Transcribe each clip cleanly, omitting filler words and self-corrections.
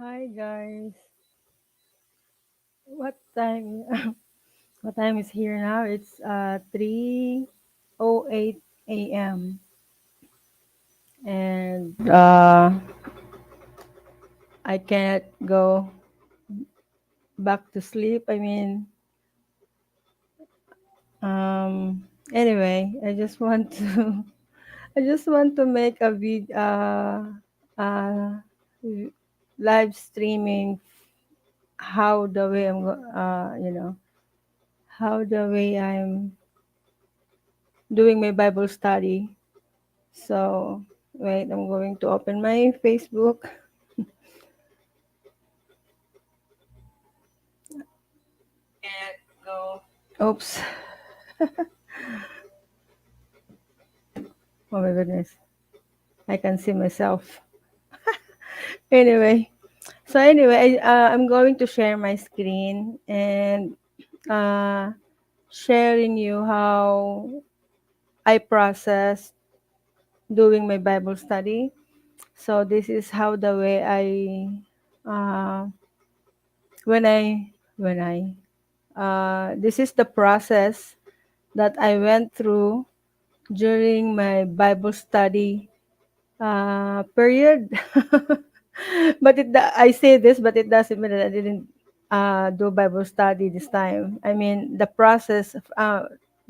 Hi guys. What time? What time is here now? It's 3:08 a.m. and I can't go back to sleep. Anyway, I just want to I just want to make a uh live streaming how the way how the way I'm doing my Bible study. So, wait, I'm going to open my Facebook. And go. Oops. Oh my goodness. I can see myself. Anyway, I'm going to share my screen and uh, sharing you how I process doing my Bible study. So this is how the way uh, when I, when I, this is the process that I went through during my Bible study period. But I say this, but it doesn't mean that I didn't do Bible study this time. I mean, the process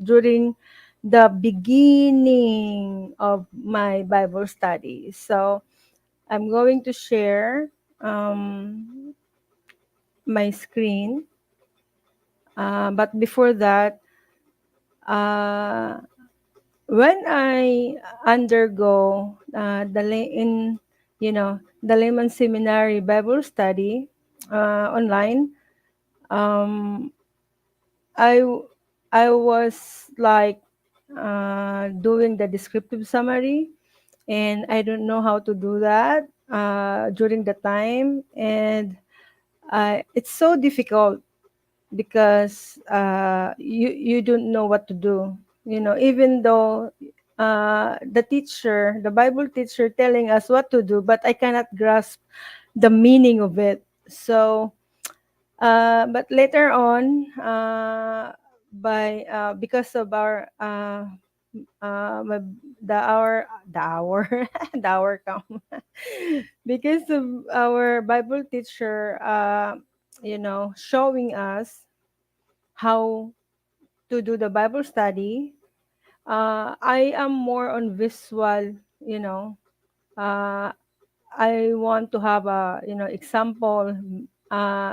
during the beginning of my Bible study. So I'm going to share my screen. But before that, uh, when I undergo the Layman Seminary Bible study online, um, I I was like doing the descriptive summary, and I don't know how to do that during the time, and it's so difficult because you don't know what to do. Even though the Bible teacher telling us what to do, but I cannot grasp the meaning of it. So, but later on, by because of our my, the hour the hour come because of our Bible teacher, showing us how to do the Bible study. I am more on visual, you know. Uh, I want to have a, example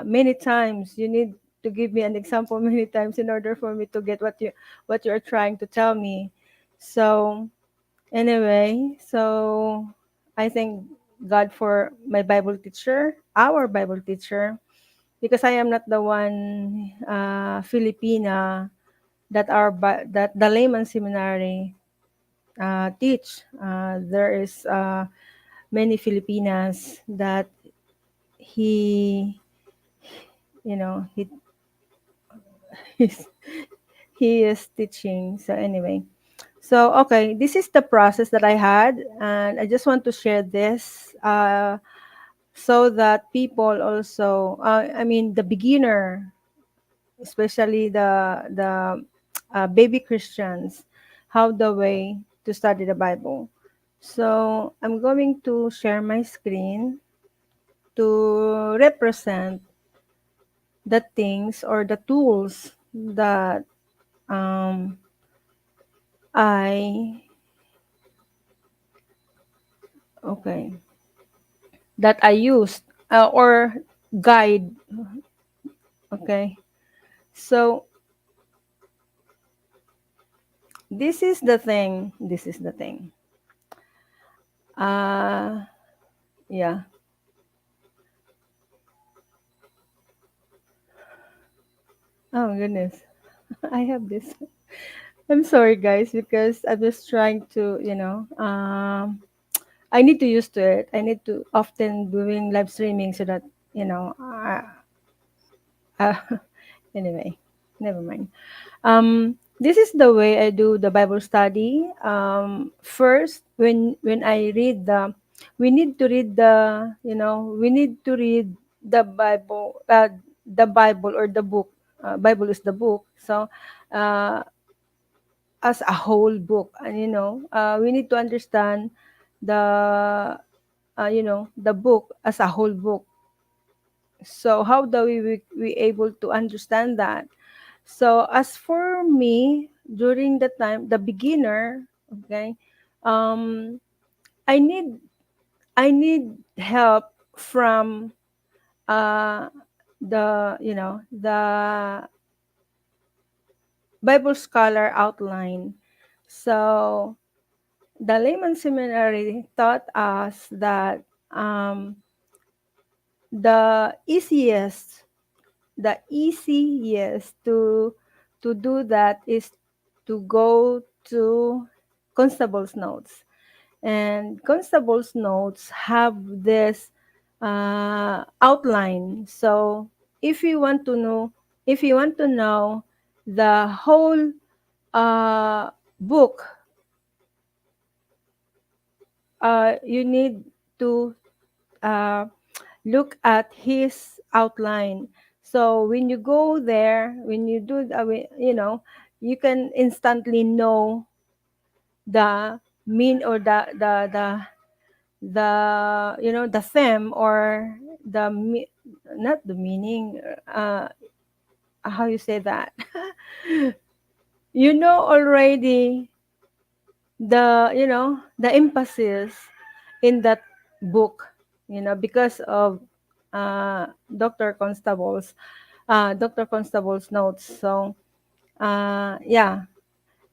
many times. You need to give me an example many times in order for me to get what you are trying to tell me. So anyway, so I thank God for my Bible teacher, our Bible teacher, because I am not the one Filipina that the layman seminary teach. There is many Filipinas that he, you know, he he's, he is teaching. So anyway, so okay, this is the process that I had, and I just want to share this so that people also, the beginner, especially the baby Christians, how the way to study the Bible. So I'm going to share my screen to represent the things or the tools that um, I okay that I used or guide. Okay, so this is the thing. This is the thing. Uh yeah. Oh goodness, I have this. I'm sorry, guys, because I'm just trying to, I need to use to it. I need to often doing live streaming so that, you know, uh, uh, anyway, never mind. This is the way I do the Bible study. First, when I read we need to read we need to read the Bible, or the book. Bible is the book, so uh, as a whole book, and we need to understand the the book as a whole book. So how do we able to understand that? So as for me, during the time, the beginner, okay, um, I need I need help from uh, the Bible scholar outline. So the layman seminary taught us that um, the easiest to do that is to go to constable's notes. And constable's notes have this outline. So if you want to know, if you want to know the whole book, you need to uh, look at his outline. So when you go there, when you do, you can instantly know the mean, or the the theme, or not the meaning, how you say that. Already the emphasis in that book, because of uh, dr constable's Dr. Constable's notes. So yeah,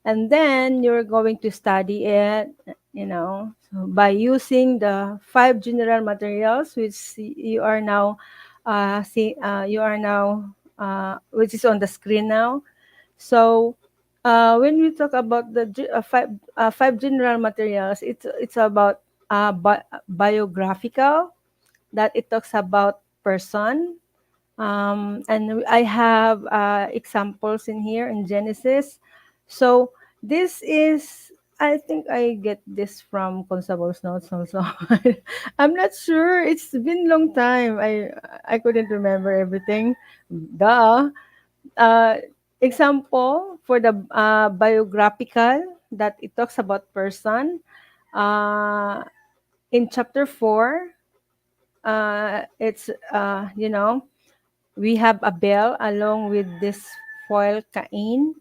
and then you're going to study it, so by using the five general materials, which you are now which is on the screen now. So when we talk about the five general materials, it's about biographical, that it talks about person. And I have examples in here in Genesis. So this is, I think I get this from Constable's Notes also. I'm not sure. It's been long time. I couldn't remember everything. Duh. Uh, Example for the biographical, that it talks about person. Uh, in chapter 4, it's we have Abel along with this foil Cain.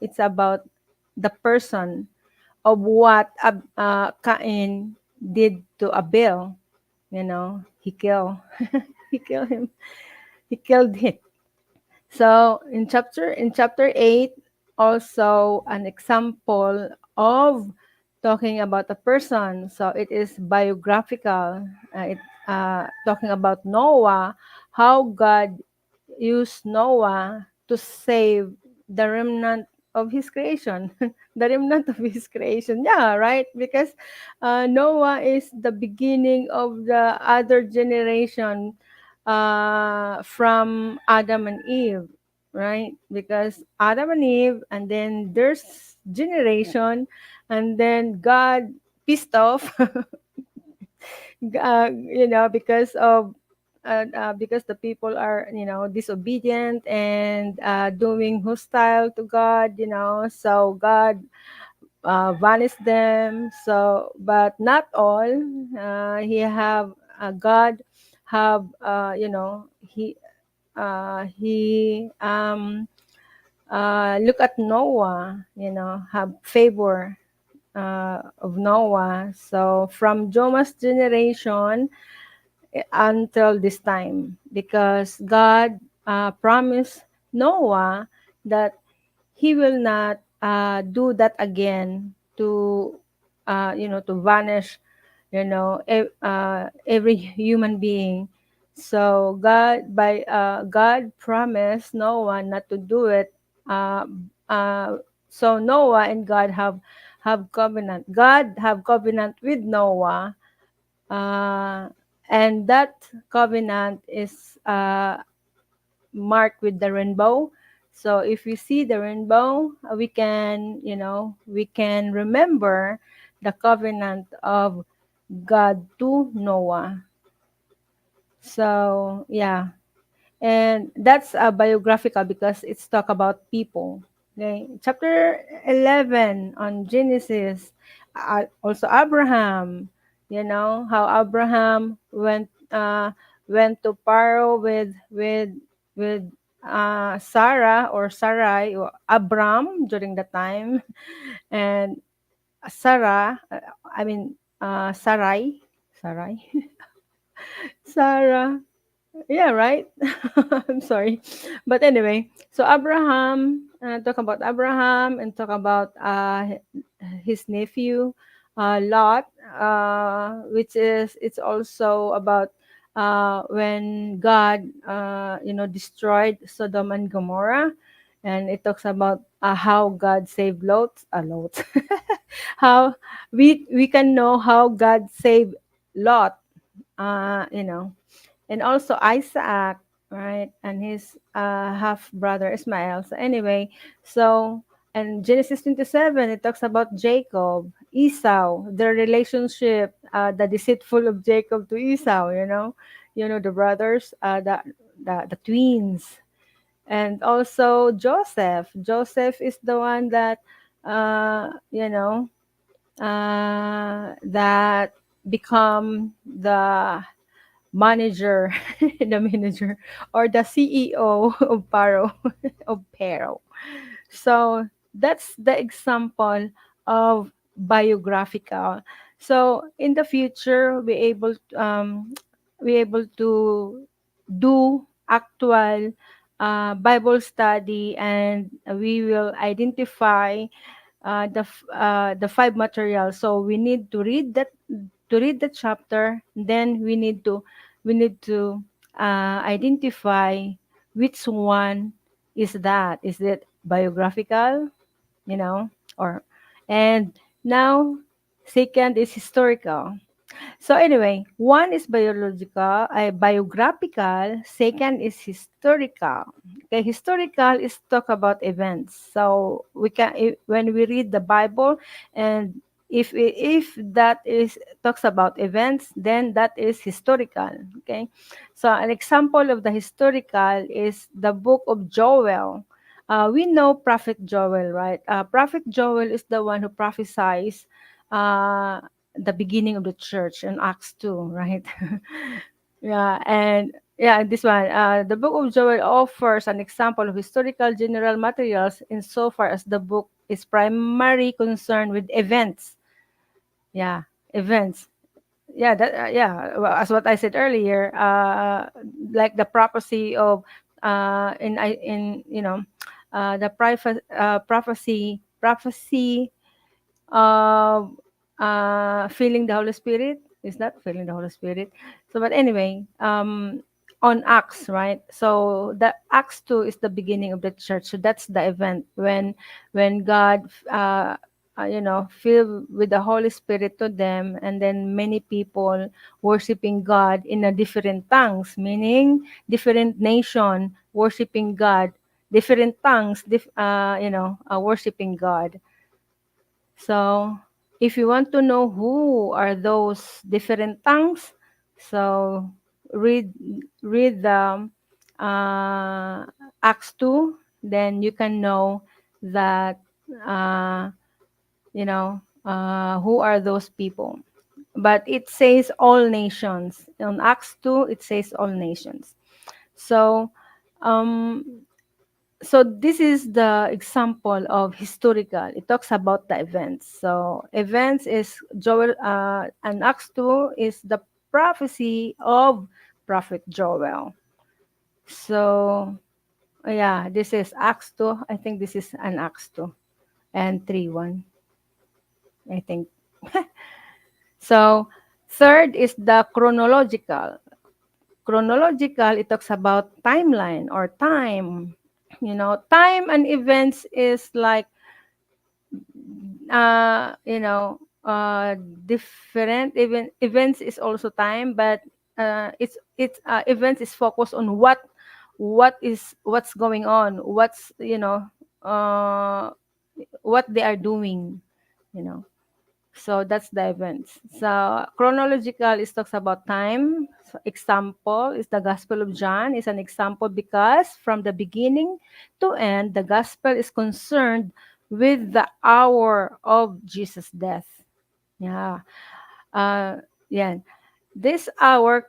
It's about the person of what Cain did to Abel. He killed he killed him. He killed him. So in chapter 8, also an example of talking about a person. So it is biographical. It talking about Noah, how God used Noah to save the remnant of his creation. The remnant of his creation. Yeah, right? Because Noah is the beginning of the other generation from Adam and Eve, right? Because Adam and Eve, and then there's generation, and then God pissed off, because the people are disobedient and doing hostile to God, so God vanished them. So, but not all. He have God have he look at Noah, have favor of Noah. So from Jomas generation until this time, because God promised Noah that he will not do that again, to vanish, every human being. So God promised Noah not to do it. uh, so Noah and God have covenant. God have covenant with Noah, uh, and that covenant is marked with the rainbow. So if we see the rainbow, we can remember the covenant of God to Noah. So yeah, and that's biographical because it's talk about people. Okay, chapter 11 on Genesis, also Abraham. You know how Abraham went to Paro with Sarah or Sarai or Abram during the time, and Sarah. I mean Sarai, Sarai, Sarah. Yeah, right. I'm sorry, but anyway, so Abraham, talk about Abraham and talk about his nephew, Lot, which is it's also about when God, destroyed Sodom and Gomorrah, and it talks about how God saved Lot, how we can know how God saved Lot, you know, and also Isaac, right, and his half brother Ismael. So anyway, so and Genesis 27, it talks about Jacob, Esau, their relationship, the deceitful of Jacob to Esau. The brothers, the twins, and also Joseph. Joseph is the one that, that become the manager, the manager, or the CEO of Paro, of Pero. So that's the example of biographical. So in the future, we able to do actual Bible study, and we will identify the five materials. So we need to read the chapter. Then we need to identify which one is that. Is it biographical? You know, or and now second is historical. So anyway, one is biographical, second is historical. Okay, historical is talk about events. So when we read the Bible, and if that is talks about events, then that is historical. Okay, so an example of the historical is the book of Joel. We know Prophet Joel, right? Prophet Joel is the one who prophesies uh, the beginning of the church in Acts 2, right? Yeah, and yeah, this one, the book of Joel offers an example of historical general materials insofar as the book is primarily concerned with events. Yeah, events. Yeah, well, as what I said earlier, like the prophecy of in the prophecy of feeling the Holy Spirit. Is that feeling the Holy Spirit? So, but anyway, on Acts, right? So the Acts 2 is the beginning of the church. So that's the event when God, filled with the Holy Spirit to them, and then many people worshiping God in a different tongues, meaning different nation worshiping God, different tongues, worshiping God. So, if you want to know who are those different tongues, so read read the uh, Acts 2, then you can know that uh, who are those people. But it says all nations. On Acts 2, it says all nations. So, um, so this is the example of historical. It talks about the events. So events is Joel, and Acts 2 is the prophecy of Prophet Joel. So yeah, this is Acts 2. I think this is an Acts 2 and 3:1. I think. So third is the chronological. Chronological, it talks about timeline or time. Time and events is like you know different. Even events is also time, but it's events is focused on what's going on, uh what they are doing, you know So that's the events. So chronological is talks about time. So example is the Gospel of John is an example because from the beginning to end, the gospel is concerned with the hour of Jesus' death. Yeah. Uh, yeah. This hour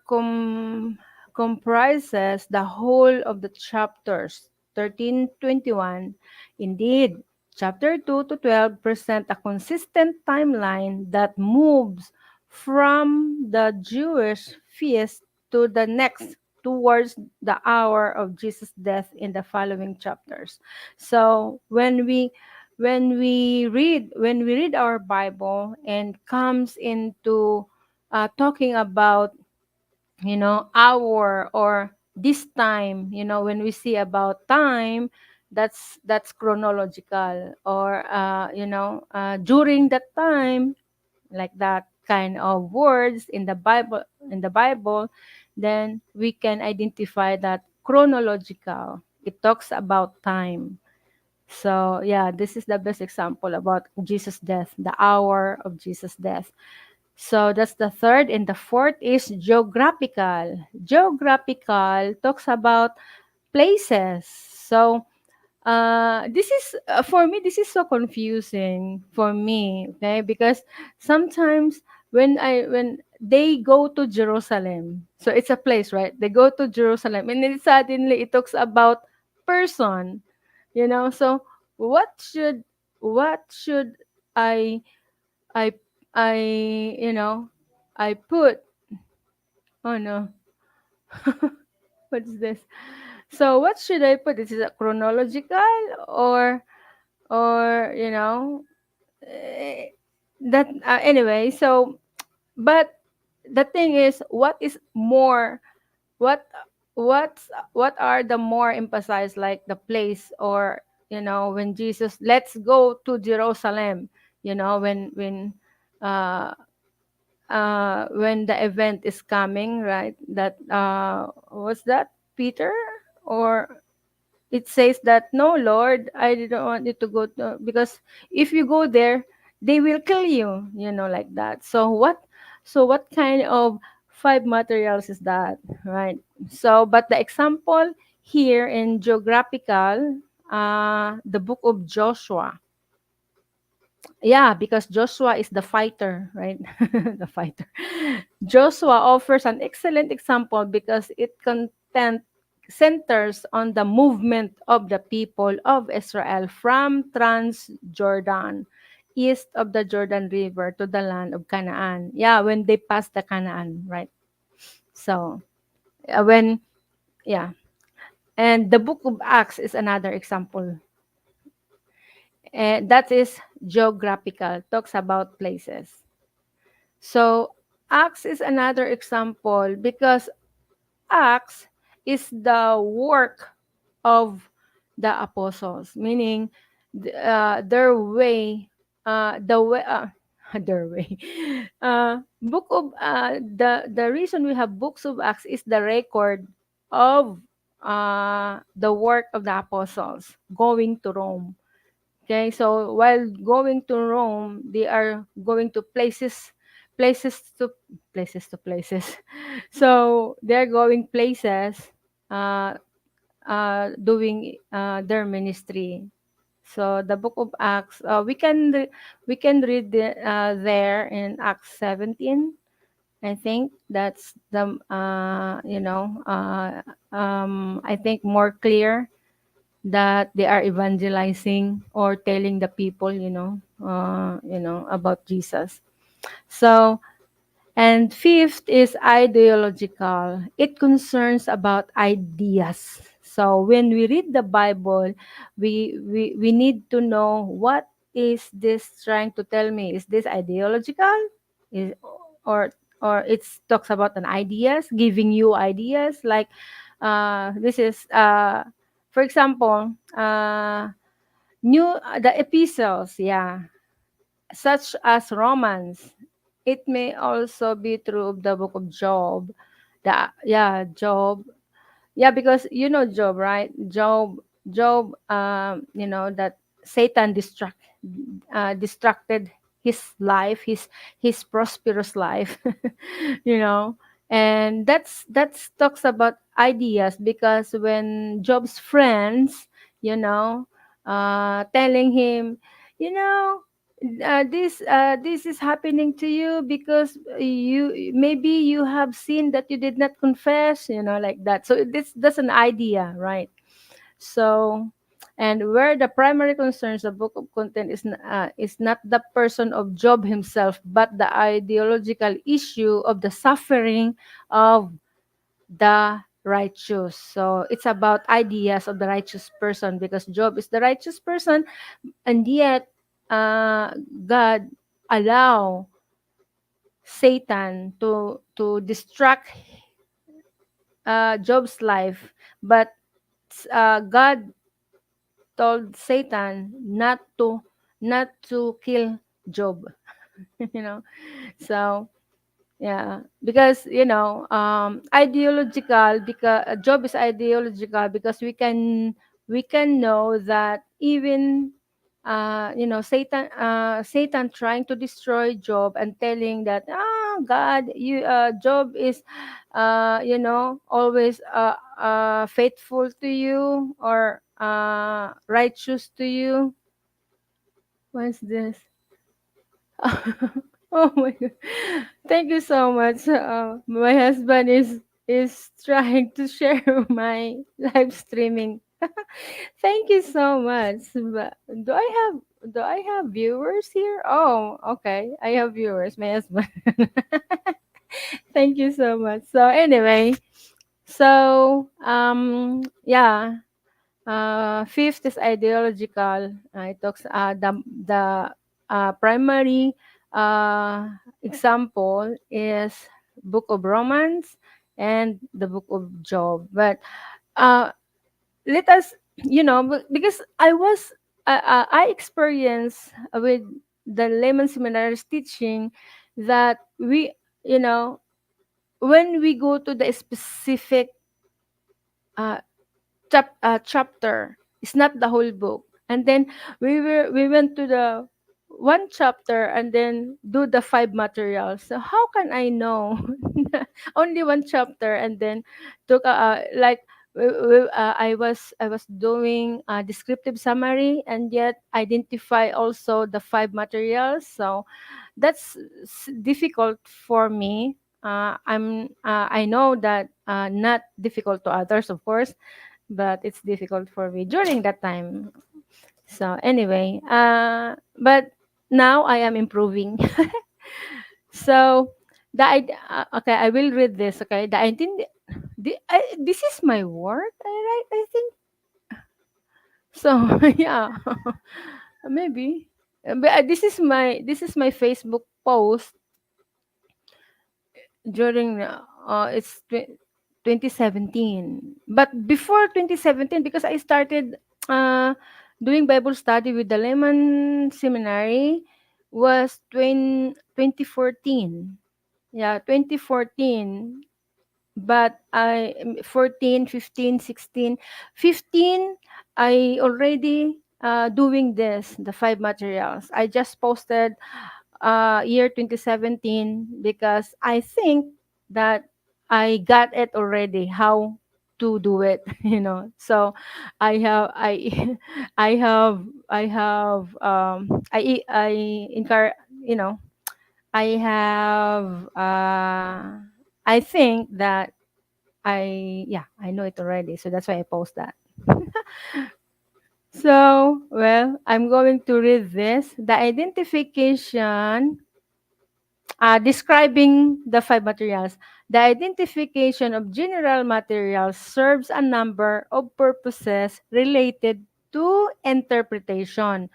comprises the whole of the chapters 13-21. Indeed, chapter 2 to 12 present a consistent timeline that moves from the Jewish feast to the next towards the hour of Jesus' death in the following chapters. So when we read our Bible and comes into talking about hour or this time, when we see about time, that's chronological, or during that time, like that kind of words in the Bible, then we can identify that chronological. It talks about time. So yeah, this is the best example about Jesus' death, the hour of Jesus' death. So that's the third. And the fourth is geographical. Geographical talks about places. So this is for me, this is so confusing for me, okay? Because sometimes when they go to Jerusalem, so it's a place, right? They go to Jerusalem, and then suddenly it talks about person, So what should I I I I put, oh no, what is this? So what should I put? Is it a chronological, or eh, that anyway? So but the thing is, what what are the more emphasized, like the place, or when Jesus, let's go to Jerusalem, uh when the event is coming, right? That was that Peter, or it says that, no, Lord, I didn't want you to go to, because if you go there, they will kill you, like that. So what kind of five materials is that, right? So but the example here in geographical, the book of Joshua. Yeah, because Joshua is the fighter, right? The fighter. Joshua offers an excellent example because it content centers on the movement of the people of Israel from Transjordan, east of the Jordan River, to the land of Canaan. Yeah, when they passed the Canaan, right? So, when, yeah. And the book of Acts is another example. And that is geographical, talks about places. So Acts is another example because Acts is the work of the apostles, meaning their way, the way, their way. Book of the reason we have books of Acts is the record of the work of the apostles going to Rome. Okay, so while going to Rome, they are going to places to places. So they're going places, uh, doing their ministry. So the book of Acts, we can read there in Acts 17. I think that's the I think more clear that they are evangelizing or telling the people, about Jesus. So, and fifth is ideological. It concerns about ideas. So when we read the Bible, we need to know, what is this trying to tell me? Is this ideological? Is, or or it talks about an ideas, giving you ideas, like this is for example, the epistles, yeah, such as Romans. It may also be true of the book of Job. Job. Yeah, because Job, right? Job, that Satan distracted his life, his prosperous life. you know and that's talks about ideas, because when Job's friends, you know telling him, you know this is happening to you because you maybe you have sinned that you did not confess, like that. So that's an idea, right? So, and where the primary concerns of book of content is not the person of Job himself, but the ideological issue of the suffering of the righteous. So it's about ideas of the righteous person, because Job is the righteous person, and yet God allow Satan to distract Job's life, but God told Satan not to kill Job. you know. So yeah, because ideological, because Job is ideological, because we can know that even Satan trying to destroy Job and telling that, God, you Job is always faithful to you, or righteous to you. What's this? Oh my god. Thank you so much. My husband is trying to share my live streaming. Thank you so much. But do I have viewers here? Oh, okay. I have viewers, my husband. Thank you so much. So anyway, yeah. Fifth is ideological. It talks the primary example is Book of Romans and the Book of Job. But uh, let us, because I experienced with the layman seminary's teaching that you know, when we go to the specific uh, chapter. It's not the whole book. And then we went to the one chapter and then do the five materials. So how can I know only one chapter, and then took like I was doing a descriptive summary, and yet identify also the five materials. So that's difficult for me. I know that not difficult to others, of course, but it's difficult for me during that time. So anyway, but now I am improving. So okay, I will read this. Okay, this is my work. I think so. Yeah, maybe. But this is my Facebook post during it's 2017. But before 2017, because I started uh, doing Bible study with the Lemon Seminary, was 2014. Yeah, 2014. But 14, 15, 16, 15, I already doing the five materials. I just posted year 2017, because I think that I got it already how to do it. So I encourage, you know I have I think that I know it already, so that's why I post that. So, well, I'm going to read this. The identification, describing the five materials. The identification of general materials serves a number of purposes related to interpretation.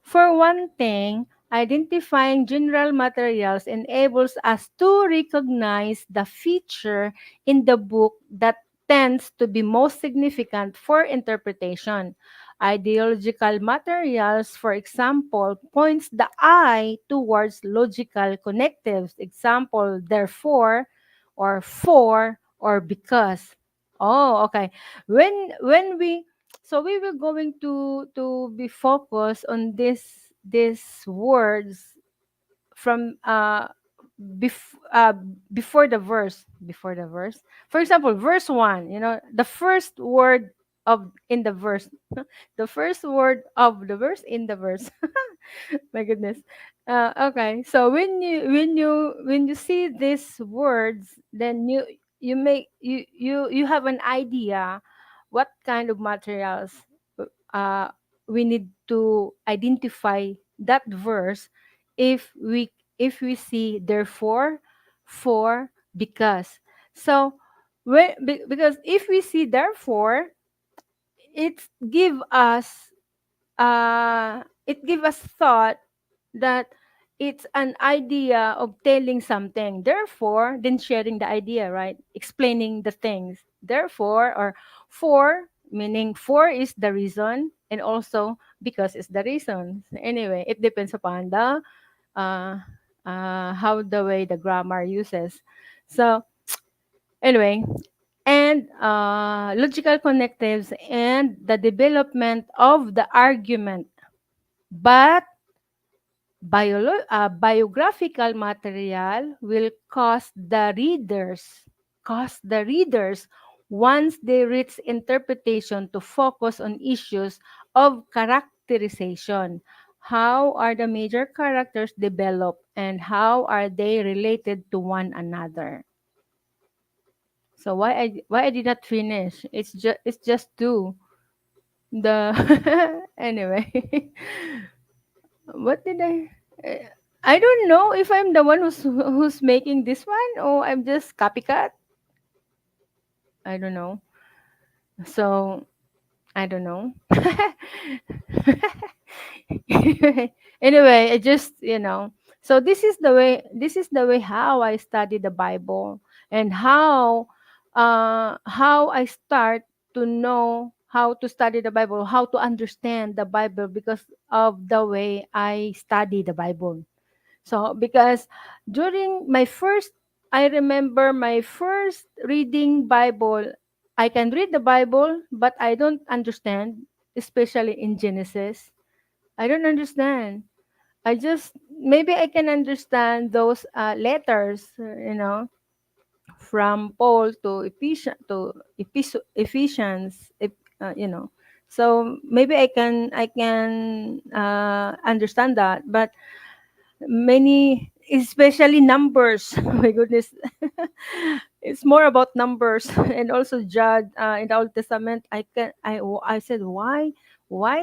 For one thing, identifying general materials enables us to recognize the feature in the book that tends to be most significant for interpretation. Ideological materials, for example, points the eye towards logical connectives. Example, therefore, or for, or because. Oh, okay. When we so we will going to be focused on these words from bef- uh, before the verse. For example, verse 1, the first word of in the verse, the first word of the verse in the verse. My goodness. Okay, so when you see these words, then you have an idea what kind of materials uh, we need to identify that verse if we see therefore, for, because. So because if we see therefore, it give us thought that it's an idea of telling something, therefore then sharing the idea, right, explaining the things, therefore, or for, meaning for is the reason, and also because is the reason. Anyway, it depends upon the uh, how the way the grammar uses. So anyway, and logical connectives and the development of the argument. But biographical material will cause the readers once they reach interpretation to focus on issues of characterization. How are the major characters developed and how are they related to one another? So why I did not finish? It's just two. The anyway. What did eh, I don't know if I'm the one who's making this one or I'm just copycat. I don't know. So I don't know. Anyway, I just So this is the way how I study the Bible, and how I start to know how to study the Bible, how to understand the Bible because of the way I study the Bible. So because during my first I remember my first reading Bible, I can read the Bible but I don't understand, especially in Genesis. I don't understand. I just maybe I can understand those letters, from Paul to Ephesians, So maybe I can understand that, but many, especially numbers. My goodness. It's more about numbers and also judge in the Old Testament. I said, why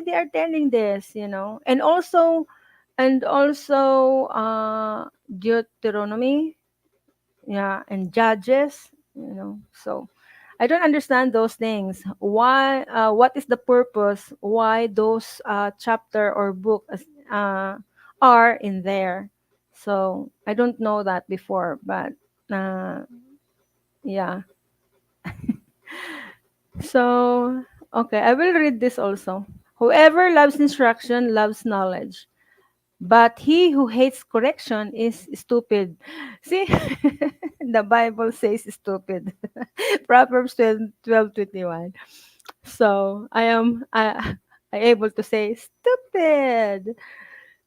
they are telling this, and also Deuteronomy, yeah, and Judges, so I don't understand those things. Why? What is the purpose? Why those chapter or book are in there? So I don't know that before, but uh, yeah. So okay, I will read this also. Whoever loves instruction loves knowledge, but he who hates correction is stupid. See, the Bible says stupid. Proverbs 12:21. So I able to say stupid.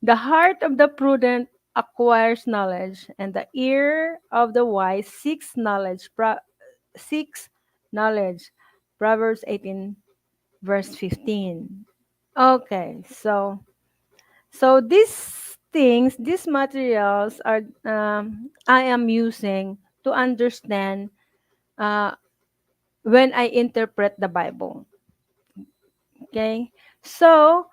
The heart of the prudent acquires knowledge, and the ear of the wise seeks knowledge. Proverbs 18 verse 15. Okay, so these materials are I am using to understand uh, when I interpret the Bible. Okay, so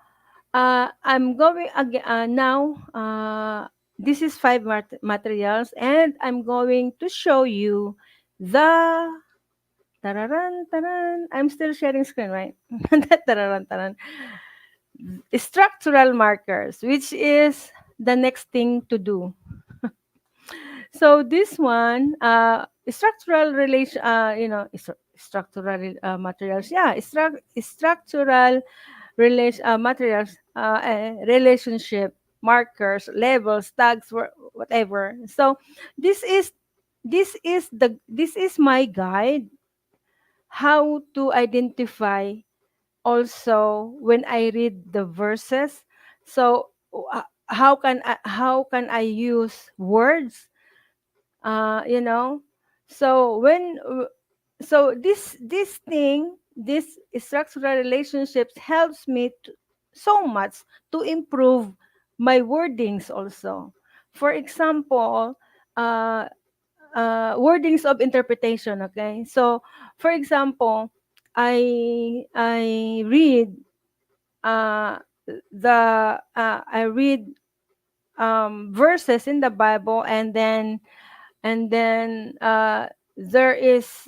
I'm going again now. This is five materials, and I'm going to show you the tararan taran. I'm still sharing screen, right? Tararan taran. Structural markers, which is the next thing to do. So this one, structural relation, structural materials. Yeah, structural materials, relationship markers, levels, tags, whatever. So this is this is my guide how to identify also when I read the verses. So how can I use words, you know. So this structural relationships helps me so much to improve my wordings also. For example, uh, wordings of interpretation. Okay, so for example, I read uh, I read verses in the Bible, and then there is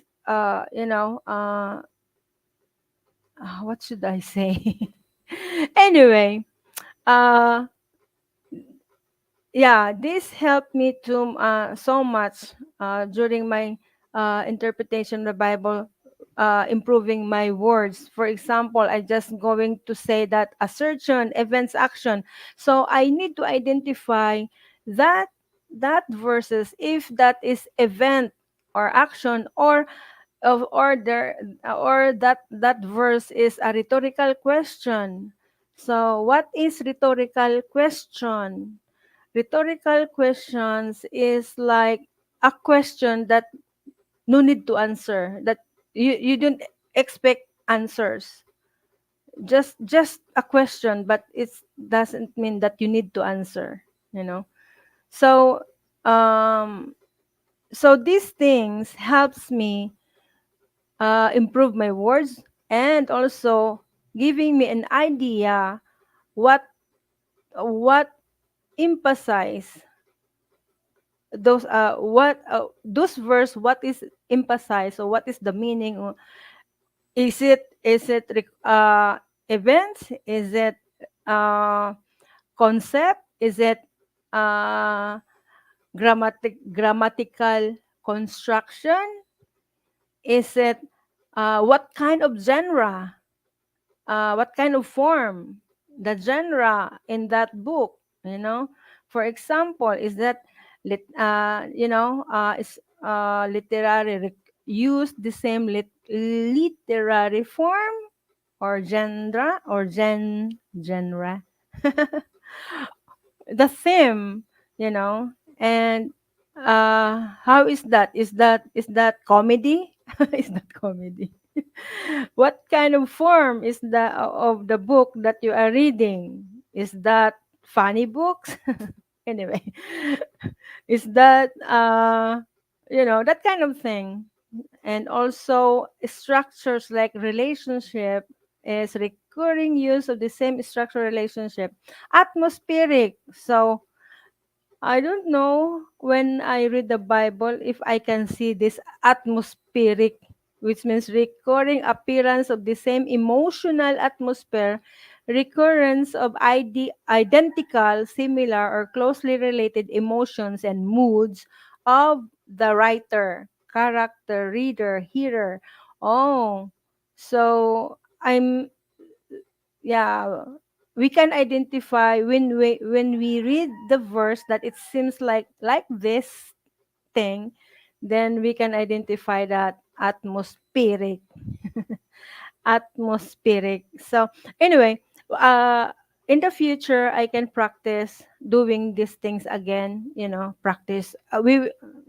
what should I say? Anyway, uh yeah, this helped me to so much during my interpretation of the Bible, improving my words. For example, I just going to say that assertion, events, action. So I need to identify that that verses, if that is event or action, or that verse is a rhetorical question. So what is rhetorical question? Rhetorical questions is like a question that no need to answer, that you don't expect answers. Just a question, but it doesn't mean that you need to answer, you know. So um these things helps me improve my words, and also giving me an idea what what emphasize those verse, what is emphasized, or what is the meaning, or is it events, is it uh concept, is it uh grammatical construction, is it what kind of genre, what kind of form, the genre in that book, you know. For example, is that is literary use the same literary form, or genre the theme, you know. And how is that comedy? Is that comedy? What kind of form is the of the book that you are reading? Is that funny books? Anyway, is that that kind of thing. And also structures like relationship is recurring use of the same structure relationship. Atmospheric. So I don't know when I read the Bible if I can see this atmospheric, which means recurring appearance of the same emotional atmosphere, recurrence of identical, similar, or closely related emotions and moods of the writer, character, reader, hearer. Oh, so yeah, we can identify when we read the verse that it seems like this thing, then we can identify that atmospheric. So anyway, uh in the future I can practice doing these things again, practice,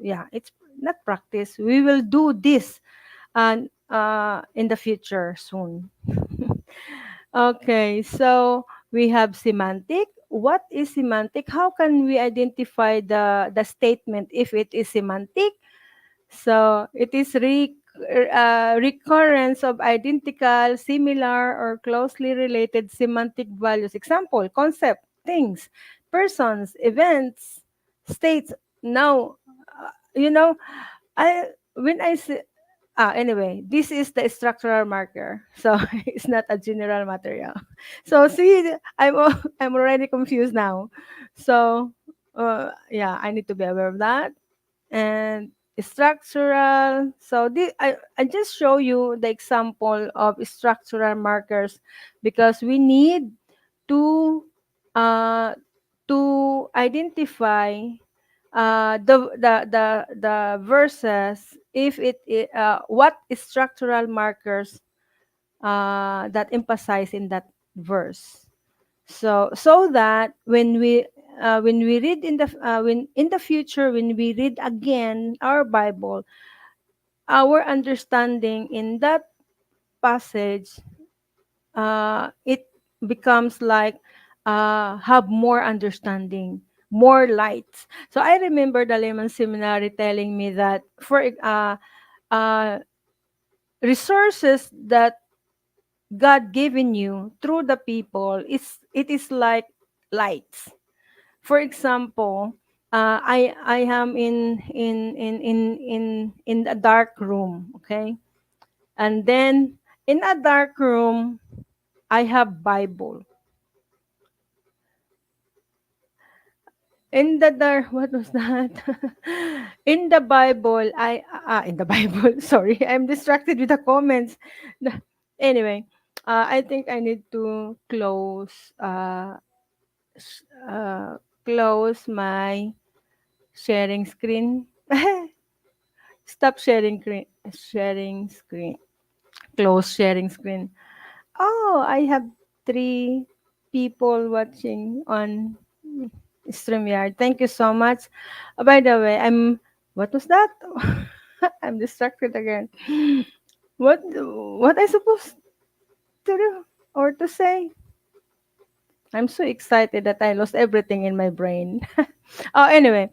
yeah, it's not practice, we will do this and in the future soon. Okay, so we have semantic. What is semantic? How can we identify the statement if it is semantic? So it is recurrence of identical, similar, or closely related semantic values. Example: concept, things, persons, events, states. Now, you know, I when I say anyway, this is the structural marker, so it's not a general material. So see, I'm already confused now. So yeah, I need to be aware of that. And structural. So I just show you the example of structural markers because we need to uh, identify the verses, if what structural markers that emphasize in that verse. So that when we when we read in the when in the future, when we read again our Bible, our understanding in that passage, it becomes like have more understanding, more lights. So I remember the Layman Seminary telling me that for uh, resources that God given you through the people, it is like lights. For example, I am in a dark room, okay, and then in a dark room I have Bible. In the dark, what was that? In the Bible, in the Bible, sorry, I'm distracted with the comments. Anyway, I think I need to s- uh, close my sharing screen. Stop sharing screen. Close sharing screen. Oh, I have three people watching on StreamYard. Thank you so much. By the way, what was that? I'm distracted again. What I supposed to do or to say? I'm so excited that I lost everything in my brain. Oh, anyway,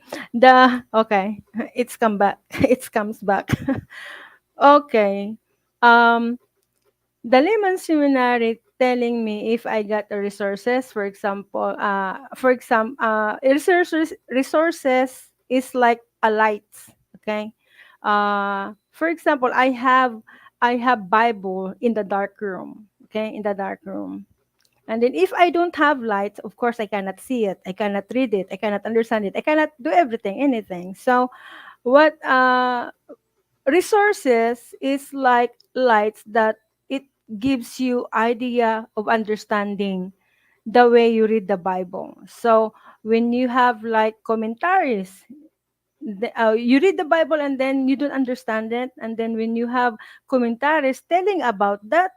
okay, it's come back. It comes back. Okay. Um, the Layman Seminary telling me if I got the resources, resources is like a light, okay? For example, I have Bible in the dark room, okay, in the dark room. And then if I don't have lights, of course I cannot see it, I cannot read it, I cannot understand it, I cannot do everything, anything. So what resources is like lights that it gives you idea of understanding the way you read the Bible. So when you have like commentaries, you read the Bible and then you don't understand it, and then when you have commentaries telling about that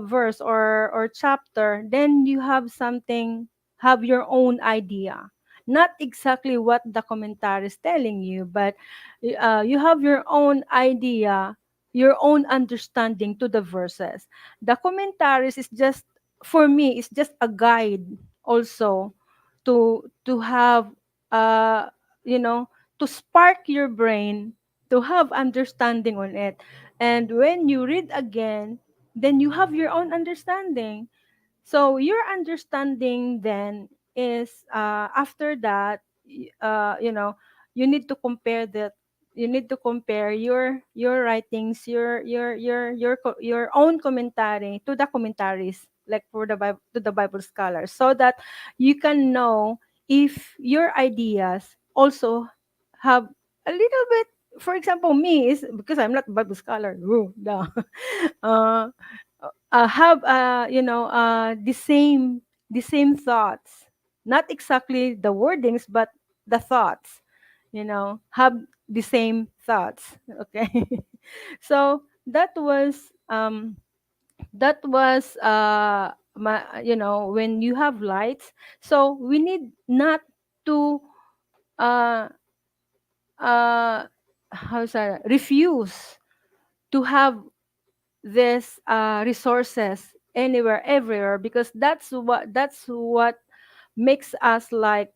verse or chapter, then you have something, have your own idea, not exactly what the commentary is telling you, but you have your own idea, your own understanding to the verses. The commentaries is just, for me, is just a guide also to have uh you know to spark your brain to have understanding on it. And when you read again, then you have your own understanding. So your understanding then is, after that, you need to compare that, you need to compare your writings, your own commentary to the commentaries, like for the Bible, to the Bible scholars, so that you can know if your ideas also have a little bit. For example, me is because I'm not Bible scholar. Ooh, no. uh, have the same thoughts, not exactly the wordings, but the thoughts, have the same thoughts. Okay. So when you have lights, so we need not to uh uh refuse to have this resources anywhere, everywhere, because that's what makes us like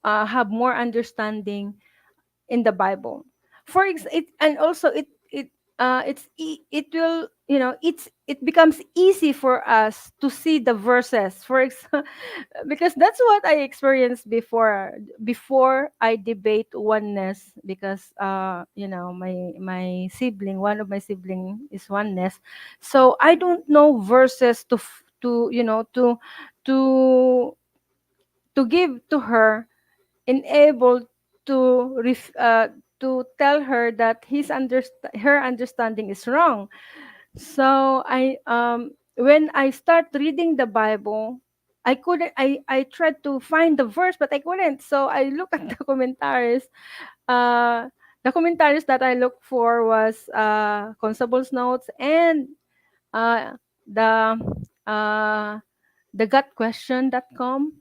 have more understanding in the Bible. It, and also it will, it becomes easy for us to see the verses, because that's what I experienced before I debate oneness, because my sibling, one of my sibling is oneness. So I don't know verses to to give to her, and able to tell her that her understanding is wrong. So when I start reading the Bible, I couldn't. I tried to find the verse, but I couldn't. So I look at the commentaries. Uh, the commentaries that I looked for was Constable's notes, and uh, the uh, thegotquestion.com,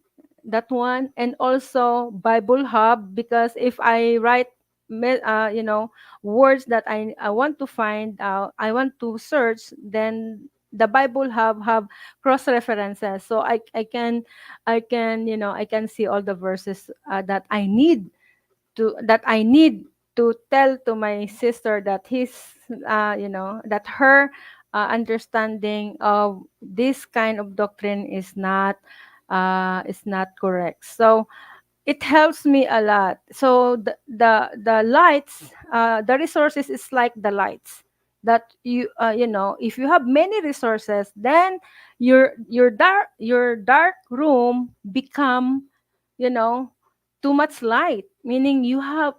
that one, and also Bible Hub, because if I write words that I want to find out, I want to search, then the Bible Hub have cross references, so I can see all the verses that I need to tell to my sister that that her understanding of this kind of doctrine is not correct. So it helps me a lot. So the lights, the resources is like the lights that if you have many resources, then your dark room become, you know too much light, meaning you have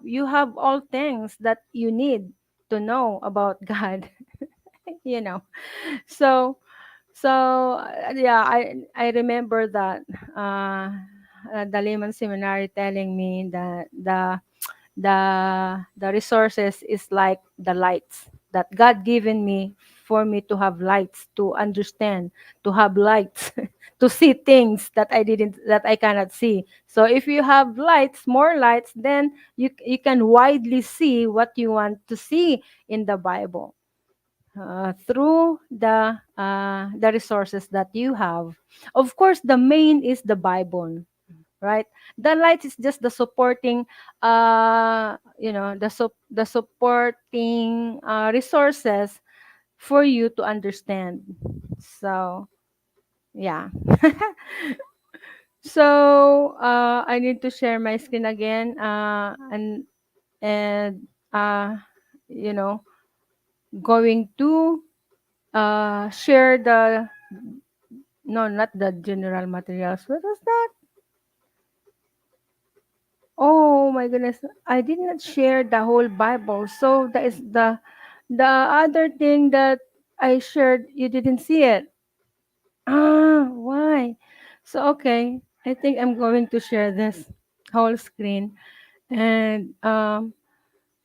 all things that you need to know about God. you know so yeah, I remember that the layman seminary telling me that the resources is like the lights that God given me, for me to have lights to understand, to have lights to see things that I cannot see. So if you have lights, more lights, then you can widely see what you want to see in the Bible, through the resources that you have. Of course, the main is the Bible, right? The light is just the supporting, the supporting resources for you to understand. So yeah. So I need to share my screen again, and you know going to share the no, not the general materials. What was that? Oh my goodness. I did not share the whole Bible. So that is the other thing that I shared, you didn't see it. Why? So okay. I think I'm going to share this whole screen and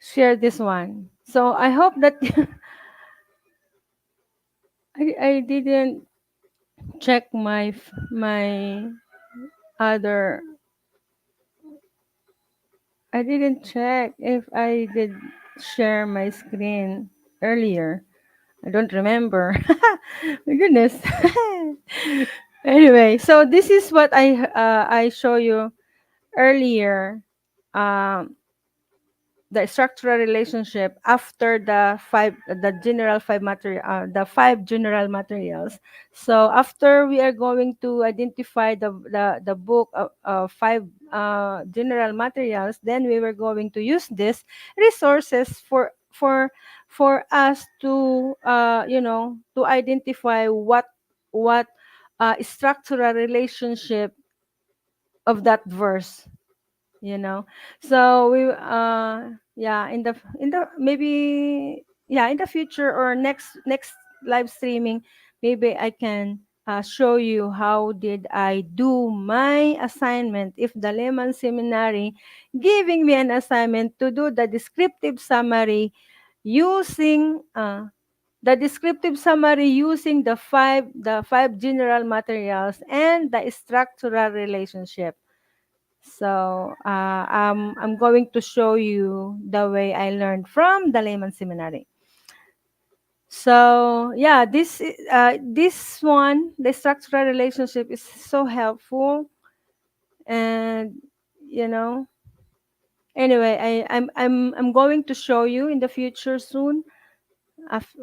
share this one. So I hope that I didn't check my other I didn't check if I did share my screen earlier. I don't remember. My goodness. Anyway, so this is what I show you earlier. Um, the structural relationship after the five general materials. So after we are going to identify the book of five general materials, then we were going to use this resources for us to to identify what structural relationship of that verse, you know so we yeah, in the maybe, yeah, in the future or next live streaming, maybe I can show you how did I do my assignment if the Lehman Seminary giving me an assignment to do the descriptive summary using the five general materials and the structural relationship. So I'm going to show you the way I learned from the Layman Seminary. So yeah, this one, the structural relationship, is so helpful, and you know. Anyway, I'm going to show you in the future soon.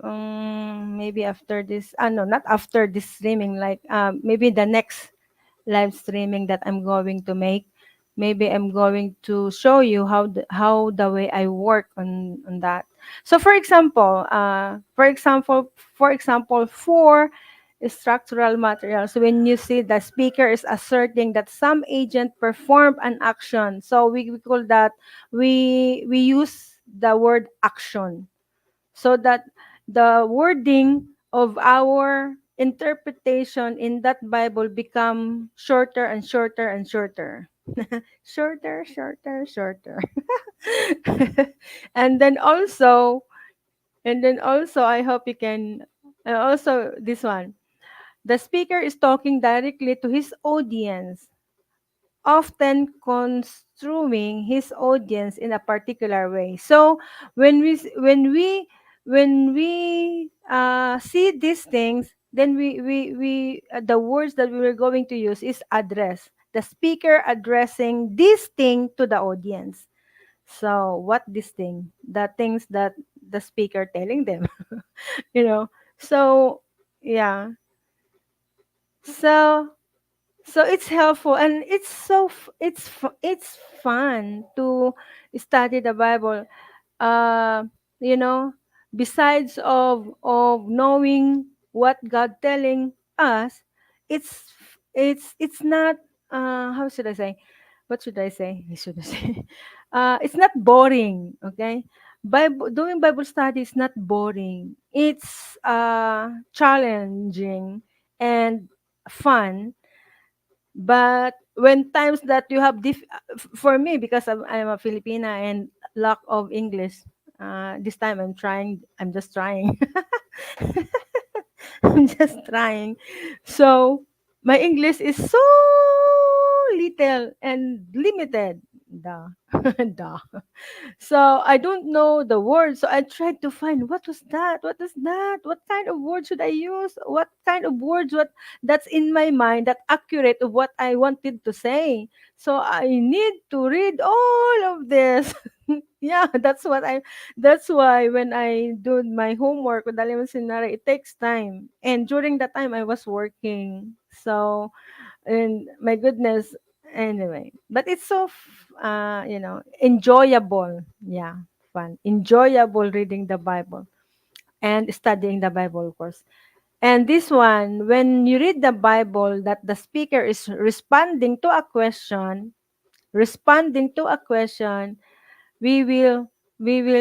Maybe after this. No, not after this streaming. Like maybe the next live streaming that I'm going to make. Maybe I'm going to show you how the way I work on that. So for example, for structural materials, when you see the speaker is asserting that some agent performed an action, so we call that, we use the word action, so that the wording of our interpretation in that Bible become shorter and shorter and shorter. Shorter, shorter, shorter. and then also and then also I hope you can, also this one. The speaker is talking directly to his audience, often construing his audience in a particular way. So when we see these things, then we the words that we were going to use is address. The speaker addressing this thing to the audience. So what this thing? The things that the speaker telling them, you know. So yeah. So so it's helpful, and it's it's fun to study the Bible. uh you know, besides of knowing what God telling us, it's not, how should I say, what should I say, should I say, it's not boring. Okay, doing Bible study is not boring. It's challenging and fun. But when times that you have for me, because I'm a Filipina and lack of English, this time I'm just trying. I'm just trying. So my English is so little and limited. Duh. Duh. So I don't know the word. So I tried to find what was that? What is that? What kind of word should I use? What kind of words what that's in my mind that accurate of what I wanted to say. So I need to read all of this. Yeah, that's why when I do my homework with Daliman Seminary, it takes time. And during that time I was working. So, and my goodness, anyway, but it's so enjoyable. Yeah, fun, enjoyable reading the Bible and studying the Bible, of course. And this one, when you read the Bible, that the speaker is responding to a question, we will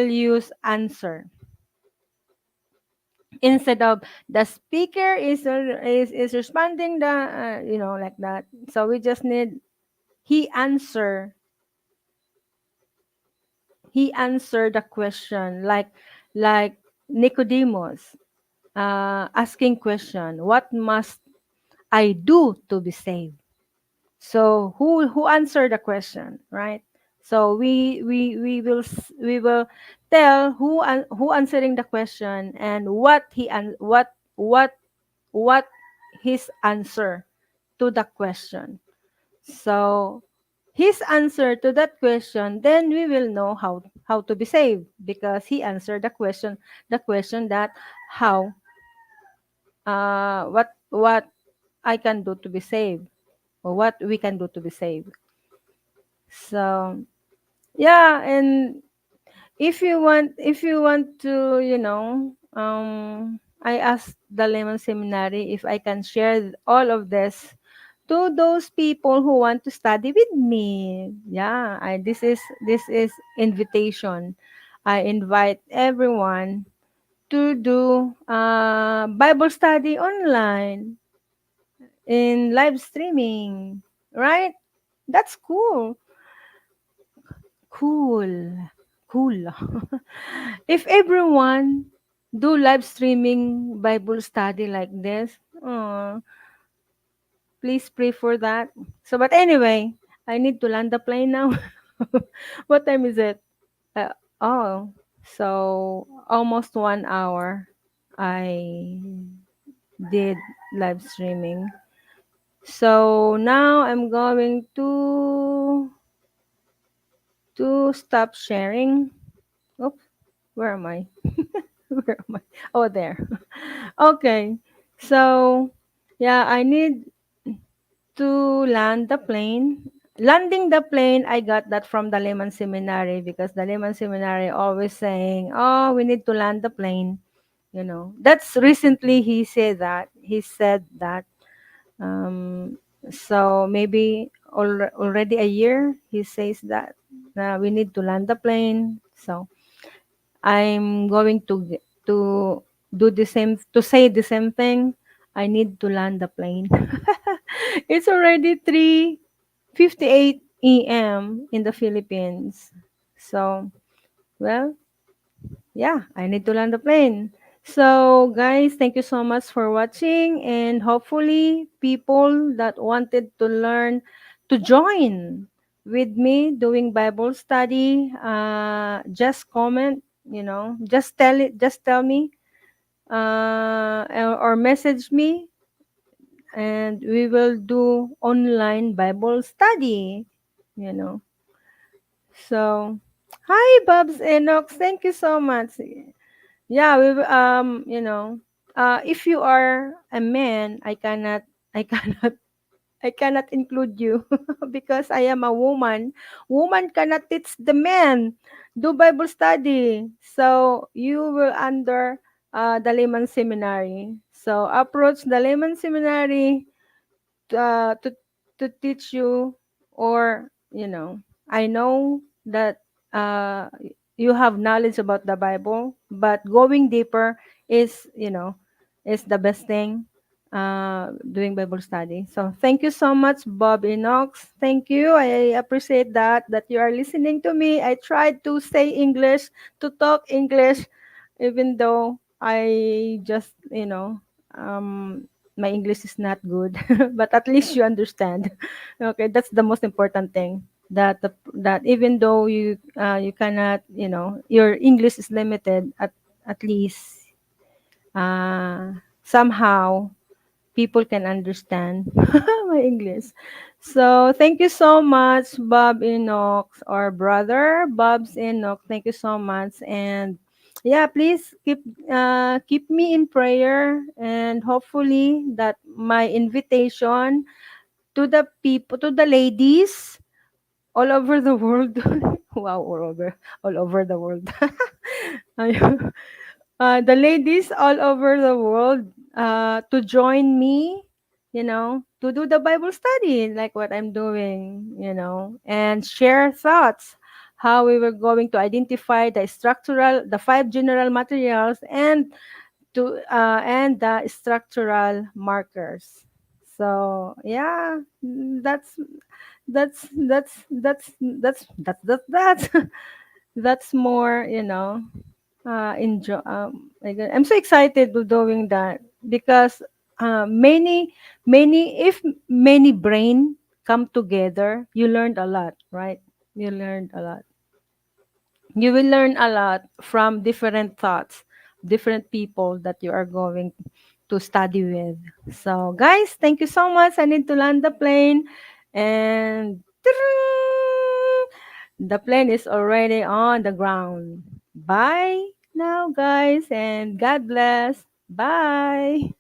use answer instead of the speaker is responding the like that. So we just need he answer he answered the question, like Nicodemus, asking question, what must I do to be saved? So who answered the question, right? So we will tell who answering the question, and what his answer to the question. So his answer to that question, then we will know how to be saved, because he answered the question that how what I can do to be saved, or what we can do to be saved. So yeah, and if you want to, I asked the Lemon Seminary if I can share all of this to those people who want to study with me. Yeah, this is invitation. I invite everyone to do Bible study online in live streaming, right? That's cool. Cool. Cool. If everyone do live streaming Bible study like this, please pray for that. So, but anyway, I need to land the plane now. What time is it? Uh, oh, so almost 1 hour I did live streaming. So now I'm going to stop sharing. Oops, where am I? Where am I? Oh, there. Okay. So, yeah, I need to land the plane. Landing the plane, I got that from the Lehman Seminary, because the Lehman Seminary always saying, "Oh, we need to land the plane." That's recently he said that. He said that. So maybe already a year he says that we need to land the plane. So I'm going to do the same, to say the same thing. I need to land the plane. It's already 3:58 a.m. in the Philippines. So, well, yeah, I need to land the plane. So, guys, thank you so much for watching, and hopefully, people that wanted to learn to join with me doing Bible study, just comment, just tell me, or message me, and we will do online Bible study, you know. So, hi, Babs Enoch, thank you so much. Yeah, if you are a man, I cannot, I cannot include you because I am a woman. Woman cannot teach the men do Bible study. So you will under the layman seminary. So approach the layman seminary uh, to to teach you, or I know that you have knowledge about the Bible, but going deeper is is the best thing, doing Bible study. So thank you so much, Bob Enox. Thank you, I appreciate that you are listening to me. I tried to say English, to talk English, even though I just, my English is not good, but at least you understand. Okay, that's the most important thing. That even though you cannot, your English is limited, at least somehow people can understand my English. So thank you so much, Bob Enoch, or brother Bob's Enoch. Thank you so much, and yeah, please keep me in prayer, and hopefully that my invitation to the people, to the ladies all over the world. Wow, all over the world. Ayun. The ladies all over the world to join me, to do the Bible study like what I'm doing, and share thoughts how we were going to identify the five general materials, and the structural markers. So yeah, that's that's more, enjoy. I'm so excited to doing that because if many brain come together, you learned a lot, right? You learned a lot. You will learn a lot from different thoughts, different people that you are going to study with. So, guys, thank you so much. I need to land the plane, and the plane is already on the ground. Bye now, guys, and God bless. Bye.